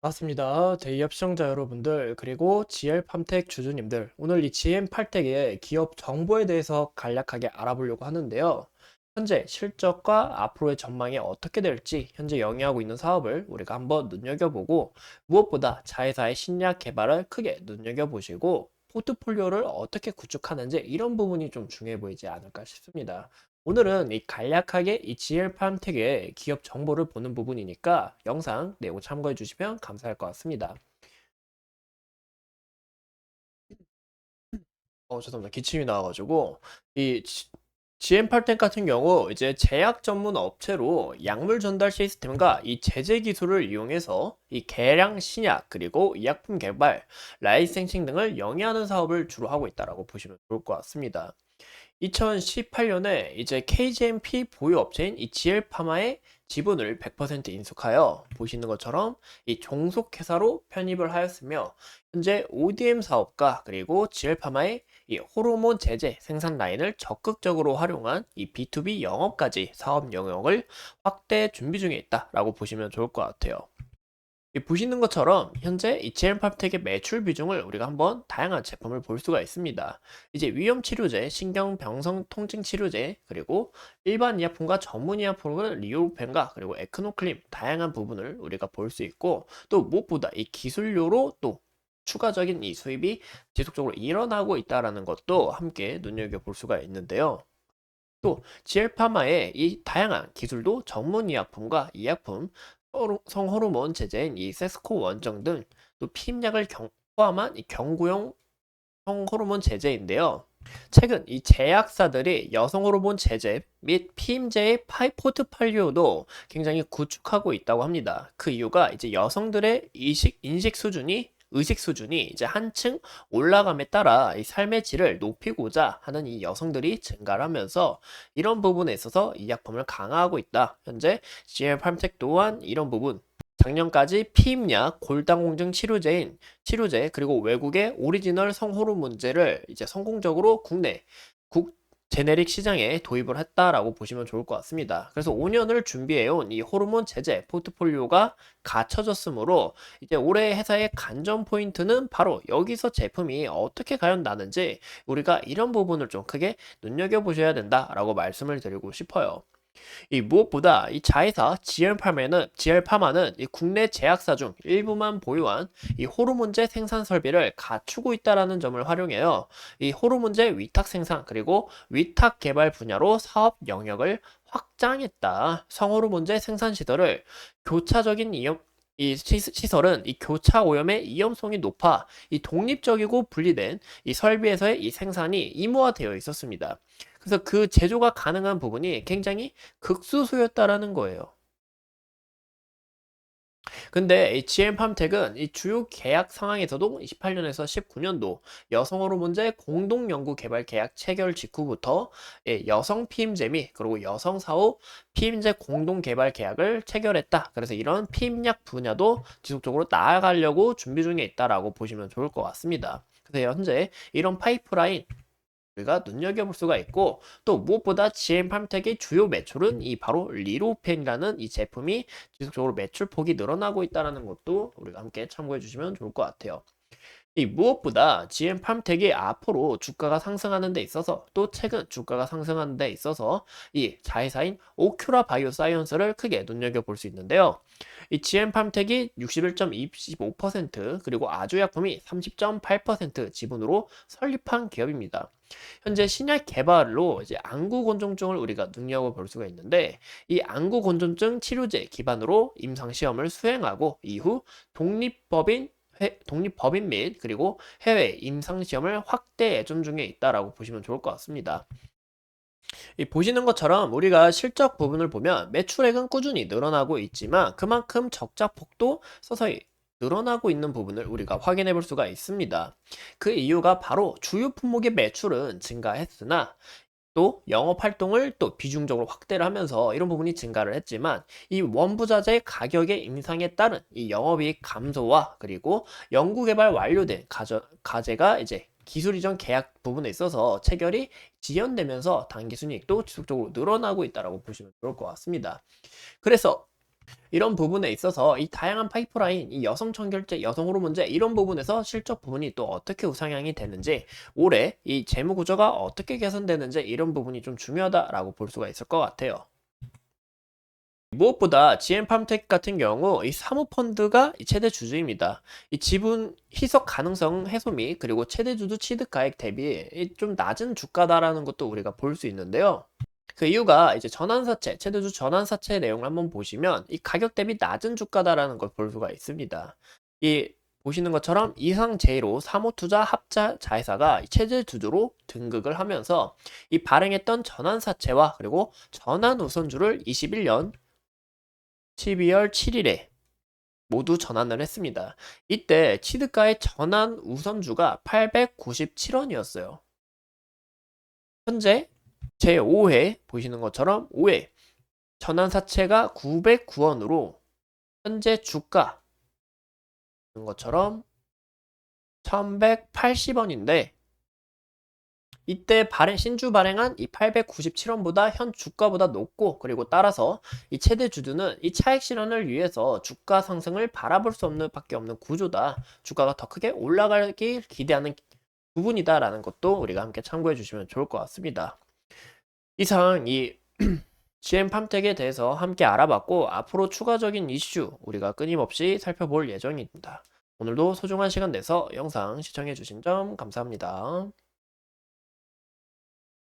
반갑습니다. 대기업 시청자 여러분들, 그리고 GL팜텍 주주님들. 오늘 이 GM팔텍의 기업 정보에 대해서 간략하게 알아보려고 하는데요. 현재 실적과 앞으로의 전망이 어떻게 될지, 현재 영위하고 있는 사업을 우리가 한번 눈여겨보고, 무엇보다 자회사의 신약 개발을 크게 눈여겨보시고, 포트폴리오를 어떻게 구축하는지 이런 부분이 좀 중요해 보이지 않을까 싶습니다. 오늘은 이 간략하게 이 GL팜텍의 기업 정보를 보는 부분이니까 영상 내용 참고해 주시면 감사할 것 같습니다. 죄송합니다. 기침이 나와가지고 이 GM8텍 같은 경우 이제 제약 전문 업체로 약물 전달 시스템과 이 제재 기술을 이용해서 이 계량 신약 그리고 의약품 개발, 라이센싱 등을 영위하는 사업을 주로 하고 있다라고 보시면 좋을 것 같습니다. 2018년에 이제 KGMP 보유 업체인 이 GL파마의 지분을 100% 인수하여 보시는 것처럼 이 종속회사로 편입을 하였으며 현재 ODM 사업과 그리고 GL파마의 이 호르몬 제제 생산 라인을 적극적으로 활용한 이 B2B 영업까지 사업 영역을 확대 준비 중에 있다라고 보시면 좋을 것 같아요. 보시는 것처럼 현재 이 GM팜텍의 매출 비중을 우리가 한번 다양한 제품을 볼 수가 있습니다. 이제 위험 치료제, 신경병성 통증 치료제, 그리고 일반 이약품과 전문 이약품은 리오펜과 그리고 에크노클림 다양한 부분을 우리가 볼 수 있고 또 무엇보다 이 기술료로 또 추가적인 이 수입이 지속적으로 일어나고 있다라는 것도 함께 눈여겨볼 수가 있는데요. 또 GL파마의 이 다양한 기술도 전문 의약품과 의약품, 성호르몬 제제인 이 세스코 원정 등 또 피임약을 포함한 이 경구용 성호르몬 제제인데요. 최근 이 제약사들이 여성 호르몬 제제 및 피임제의 포트폴리오도 굉장히 구축하고 있다고 합니다. 그 이유가 이제 여성들의 의식 수준이 이제 한층 올라감에 따라 이 삶의 질을 높이고자 하는 이 여성들이 증가를 하면서 이런 부분에 있어서 이 약품을 강화하고 있다. 현재 GM farm텍 또한 이런 부분 작년까지 피임약, 골다공증 치료제 그리고 외국의 오리지널 성호르몬제를 이제 성공적으로 국 제네릭 시장에 도입을 했다라고 보시면 좋을 것 같습니다. 그래서 5년을 준비해온 이 호르몬 제제 포트폴리오가 갖춰졌으므로 이제 올해 회사의 관전 포인트는 바로 여기서 제품이 어떻게 과연 나는지 우리가 이런 부분을 좀 크게 눈여겨보셔야 된다라고 말씀을 드리고 싶어요. 이 무엇보다 이 자회사 GL파마는 이 국내 제약사 중 일부만 보유한 이 호르몬제 생산 설비를 갖추고 있다라는 점을 활용해요. 이 호르몬제 위탁 생산 그리고 위탁 개발 분야로 사업 영역을 확장했다. 성호르몬제 생산 시설을 교차적인 이 시설은 이 교차 오염의 위험성이 높아 이 독립적이고 분리된 이 설비에서의 이 생산이 의무화되어 있었습니다. 그래서 그 제조가 가능한 부분이 굉장히 극소수였다라는 거예요. 근데 이 GM팜텍은 이 주요 계약 상황에서도 28년에서 19년도 여성 호르몬제 공동 연구 개발 계약 체결 직후부터 여성 피임제 및 그리고 여성 사후 피임제 공동 개발 계약을 체결했다. 그래서 이런 피임약 분야도 지속적으로 나아가려고 준비 중에 있다라고 보시면 좋을 것 같습니다. 그래서 현재 이런 파이프라인 우리가 눈여겨볼 수가 있고 또 무엇보다 GM팜텍의 주요 매출은 이 바로 리로펜이라는 이 제품이 지속적으로 매출폭이 늘어나고 있다는 것도 우리가 함께 참고해 주시면 좋을 것 같아요. 이 무엇보다 GM팜텍이 앞으로 주가가 상승하는 데 있어서 또 최근 주가가 상승하는 데 있어서 이 자회사인 오큐라 바이오사이언스를 크게 눈여겨볼 수 있는데요. 이 GM팜텍이 61.25% 그리고 아주약품이 30.8% 지분으로 설립한 기업입니다. 현재 신약 개발로 이제 안구건조증을 우리가 눈여겨볼 수가 있는데 이 안구건조증 치료제 기반으로 임상시험을 수행하고 이후 독립법인 독립법인 및 그리고 해외 임상시험을 확대 예정 중에 있다라고 보시면 좋을 것 같습니다. 이 보시는 것처럼 우리가 실적 부분을 보면 매출액은 꾸준히 늘어나고 있지만 그만큼 적자폭도 서서히 늘어나고 있는 부분을 우리가 확인해 볼 수가 있습니다. 그 이유가 바로 주요 품목의 매출은 증가했으나 또 영업 활동을 또 비중적으로 확대를 하면서 이런 부분이 증가를 했지만 이 원부자재 가격의 인상에 따른 이 영업이익 감소와 그리고 연구개발 완료된 과제가 이제 기술 이전 계약 부분에 있어서 체결이 지연되면서 단기 순이익도 지속적으로 늘어나고 있다고 보시면 좋을 것 같습니다. 그래서 이런 부분에 있어서 이 다양한 파이프라인, 이 여성 청결제, 여성 호르몬제 이런 부분에서 실적 부분이 또 어떻게 우상향이 되는지, 올해 이 재무 구조가 어떻게 개선되는지 이런 부분이 좀 중요하다라고 볼 수가 있을 것 같아요. 무엇보다 GM팜텍 같은 경우 이 사모펀드가 이 최대 주주입니다. 이 지분 희석 가능성 해소 및 그리고 최대 주주 취득가액 대비 좀 낮은 주가다라는 것도 우리가 볼 수 있는데요. 그 이유가 이제 전환사채, 최대주 전환사채 내용을 한번 보시면 이 가격 대비 낮은 주가다라는 걸 볼 수가 있습니다. 이 보시는 것처럼 이상 제1호 사모투자 합자 자회사가 최대 주주로 등극을 하면서 이 발행했던 전환사채와 그리고 전환 우선주를 21년 12월 7일에 모두 전환을 했습니다. 이때 취득가의 전환 우선주가 897원이었어요. 현재 제5회 보시는 것처럼 5회 전환사채가 909원으로 현재 주가 보는 것처럼 1180원인데 이때 신주 발행한 이 897원보다 현 주가보다 높고, 그리고 따라서 이 최대 주주는 이 차익 실현을 위해서 주가 상승을 바라볼 수 없는 밖에 없는 구조다. 주가가 더 크게 올라가길 기대하는 부분이다라는 것도 우리가 함께 참고해 주시면 좋을 것 같습니다. 이상 이 GM팜텍에 대해서 함께 알아봤고, 앞으로 추가적인 이슈 우리가 끊임없이 살펴볼 예정입니다. 오늘도 소중한 시간 내서 영상 시청해 주신 점 감사합니다.